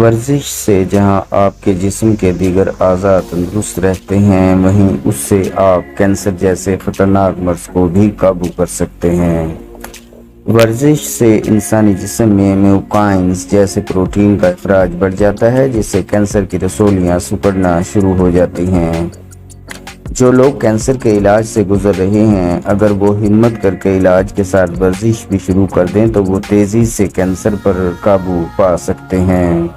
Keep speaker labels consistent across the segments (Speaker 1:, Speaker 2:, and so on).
Speaker 1: ورزش سے جہاں آپ کے جسم کے دیگر اعضاء تندرست رہتے ہیں، وہیں اس سے آپ کینسر جیسے خطرناک مرض کو بھی قابو کر سکتے ہیں۔ ورزش سے انسانی جسم میں میوکائنز جیسے پروٹین کا اخراج بڑھ جاتا ہے، جس سے کینسر کی رسولیاں سکڑنا شروع ہو جاتی ہیں۔ جو لوگ کینسر کے علاج سے گزر رہے ہیں، اگر وہ ہمت کر کے علاج کے ساتھ ورزش بھی شروع کر دیں تو وہ تیزی سے کینسر پر قابو پا سکتے ہیں۔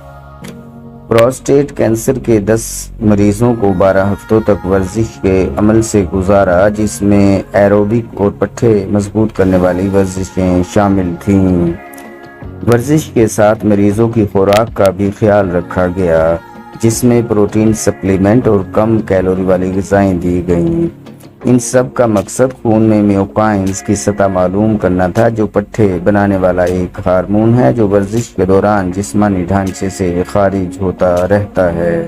Speaker 1: پروسٹیٹ کینسر کے 10 مریضوں کو 12 ہفتوں تک ورزش کے عمل سے گزارا، جس میں ایروبک اور پٹھے مضبوط کرنے والی ورزشیں شامل تھیں۔ ورزش کے ساتھ مریضوں کی خوراک کا بھی خیال رکھا گیا، جس میں پروٹین سپلیمنٹ اور کم کیلوری والی غذائیں دی گئیں۔ ان سب کا مقصد خون میں میوکائنز کی سطح معلوم کرنا تھا، جو پٹھے بنانے والا ایک ہارمون ہے جو ورزش کے دوران جسمانی ڈھانچے سے خارج ہوتا رہتا ہے۔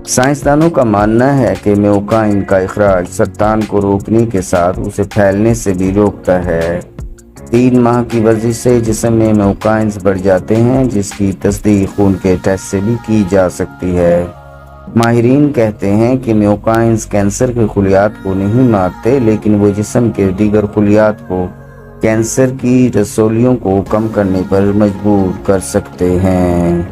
Speaker 1: سائنسدانوں کا ماننا ہے کہ میوکائن کا اخراج سرطان کو روکنے کے ساتھ اسے پھیلنے سے بھی روکتا ہے۔ 3 ماہ کی ورزش سے جسم میں میوکائنز بڑھ جاتے ہیں، جس کی تصدیق خون کے ٹیسٹ سے بھی کی جا سکتی ہے۔ ماہرین کہتے ہیں کہ میوکائنز کینسر کے خلیات کو نہیں مارتے، لیکن وہ جسم کے دیگر خلیات کو کینسر کی رسولیوں کو کم کرنے پر مجبور کر سکتے ہیں۔